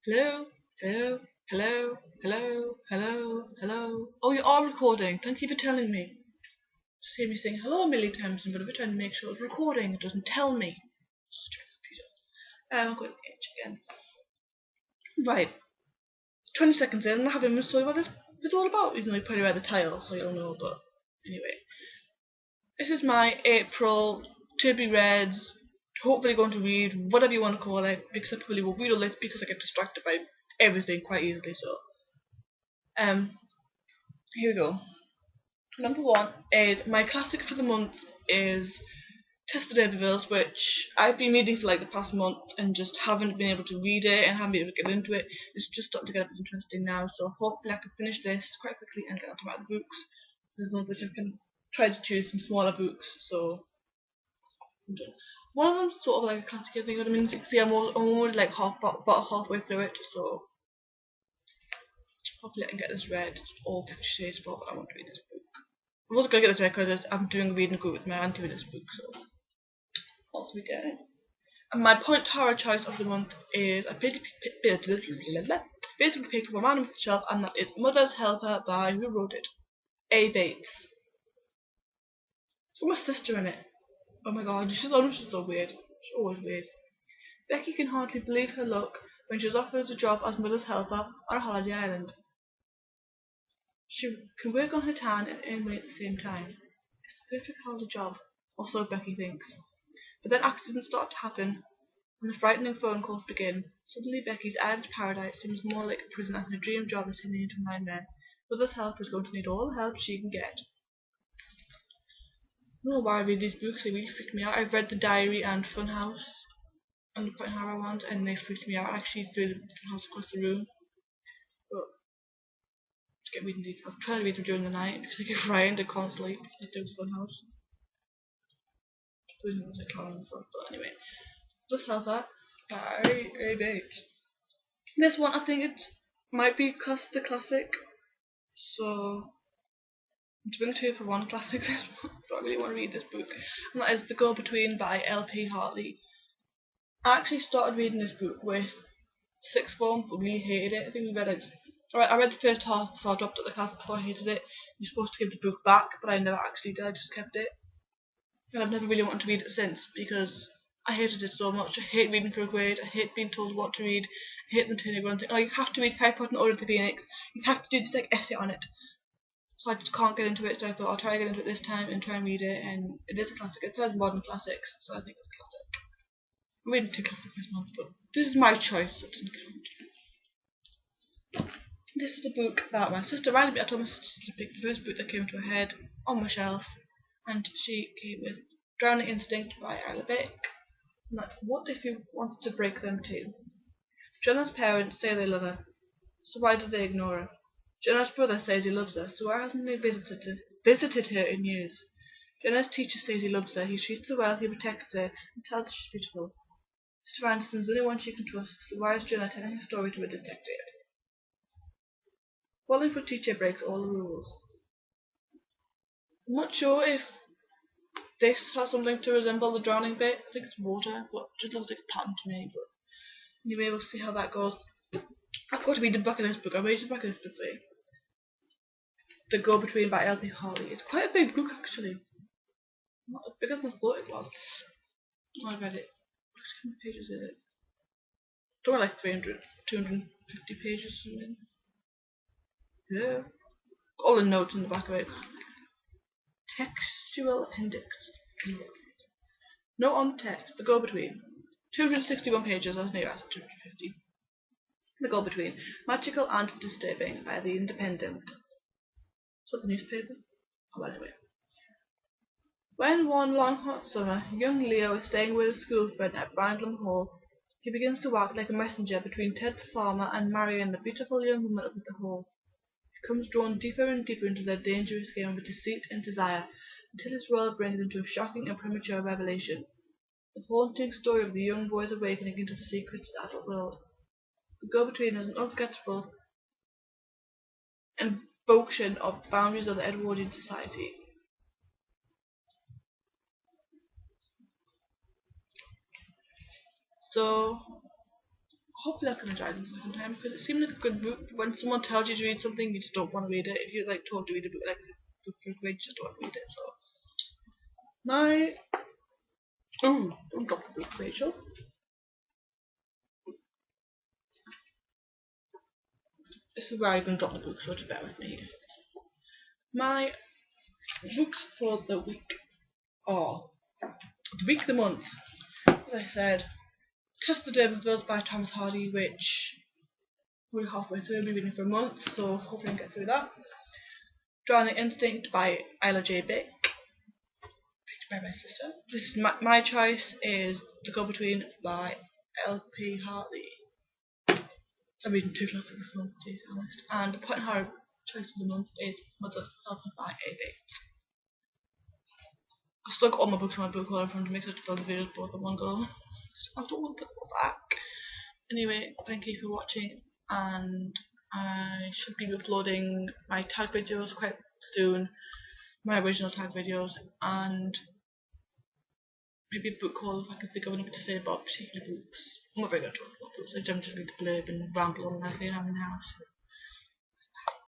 Hello, hello, hello, hello, hello, hello. Oh, you are recording. Thank you for telling me. Just hear me saying hello a million times in front of it, trying to make sure it's recording. It doesn't tell me. Stupid computer. I'm going to H again. Right. 20 seconds in, and I haven't even told you what this is all about, even though you probably read the title, so you'll know. But anyway, this is my April to be read, hopefully going to read, whatever you want to call it, because I probably will read all this because I get distracted by everything quite easily. So, um, here we go. Number one is my classic for the month is Test the D'Urbervilles, which I've been reading for like the past month and just haven't been able to read it and haven't been able to get into it. It's just starting to get a bit interesting now, so hopefully I can finish this quite quickly and get onto my other books. So there's no which I can try to choose some smaller books, so I'm done. One of them's sort of like a classic, I think. I mean, 60. I'm already like about halfway through it, so hopefully I can get this read. It's all 50 Shades of, but I want to read this book. I was going to get this read because I'm doing a reading group with my auntie with this book, so also we get it. And my point horror choice of the month is I basically picked up a random off the shelf, and that is Mother's Helper by who wrote it? A. Bates. It's got my sister in it. Oh my god, she's so weird. She's always weird. Becky can hardly believe her luck when she's offered a job as Mother's Helper on a holiday island. She can work on her tan and earn money at the same time. It's the perfect holiday job, or so Becky thinks. But then accidents start to happen, and the frightening phone calls begin. Suddenly Becky's island paradise seems more like a prison, and her dream job is turning into a nightmare. Mother's Helper is going to need all the help she can get. I don't know why I read these books, they really freak me out. I've read The Diary and Funhouse and the Point Horror ones, and they freaked me out. I actually threw the Funhouse across the room. But to get reading these, I was trying to read them during the night because I get frightened, I can't sleep. I do Funhouse. I don't know what I can't remember, but anyway. Mother's Helper by A. Bates. This one, I think it might be the classic. So I'm doing two for one classic this month. But I really want to read this book, and that is The Go Between by L.P. Hartley. I actually started reading this book with sixth form, but really hated it. I think we read it. I read the first half before I dropped it at the class before I hated it. You're supposed to give the book back, but I never actually did. I just kept it, and I've never really wanted to read it since because I hated it so much. I hate reading for a grade. I hate being told what to read. I hate them turning around and saying, "Oh, you have to read Harry Potter and Order of the Phoenix. You have to do this like essay on it." So I just can't get into it. So I thought I'll try to get into it this time and try and read it. And it is a classic. It says modern classics, so I think it's a classic. I'm reading two classics this month, but this is my choice, so it doesn't count. This is the book that my sister randomly. I told my sister to pick the first book that came to her head on my shelf, and she came with Drowning Instinct by Isla Bick. And that's what if you wanted to break them too. Jenna's parents say they love her, so why do they ignore her? Jenna's brother says he loves her, so why hasn't he visited her in years? Jenna's teacher says he loves her, he treats her well, he protects her, and tells her she's beautiful. Mr. Anderson's the only one she can trust, so why is Jenna telling her story to a detective? Falling for a teacher breaks all the rules. I'm not sure if this has something to resemble the drowning bit. I think it's water, but it just looks like a pattern to me. But anyway, we'll see how that goes. I've got to read the back of this book. I'll read the back of this book for you. The Go Between by L.P. Hartley. It's quite a big book actually. Not as big as I thought it was. I read it. How many pages is it? Somewhere like 300, 250 pages or something. Yeah. All the notes in the back of it. Textual appendix. Note on text. The Go Between. 261 pages, as near as 250. The Go Between. Magical and Disturbing by The Independent. Is that the newspaper? Oh, well, anyway. When one long hot summer, young Leo is staying with his school friend at Brandlam Hall, he begins to act like a messenger between Ted the farmer and Marion, the beautiful young woman up at the Hall. He becomes drawn deeper and deeper into their dangerous game of deceit and desire, until his role brings him to a shocking and premature revelation. The haunting story of the young boy's awakening into the secrets of the adult world. The Go-Between is an unforgettable invocation of the boundaries of the Edwardian society. So, hopefully I can enjoy them the second time, because it seemed like a good book. When someone tells you to read something, you just don't want to read it. If you're like told to read a book, like a book for a grade, you just don't want to read it. So don't drop the book, Rachel. This is where I'm gonna drop the book, so just bear with me. My books for the week are the month. As I said, Test the Day with Us by Thomas Hardy, which we're halfway through. I'll be reading for a month, so hopefully I can get through that. Drowning Instinct by Isla J. Bick, picked by my sister. This is my choice is The Go Between by L.P. Hartley. I'm reading 2 classics this month, to be honest. And the Point and Harrow choice of the month is Mother's Helper by A. Bates. I've still got all my books in my book holder from to make such fun videos both in one go. I don't want to put them all back. Anyway, thank you for watching, and I should be uploading my tag videos quite soon, my original tag videos, and maybe a book haul if I can think of enough to say about particular books. I'm not very good at talking about books, I generally just read the blurb and ramble on like I am now. So.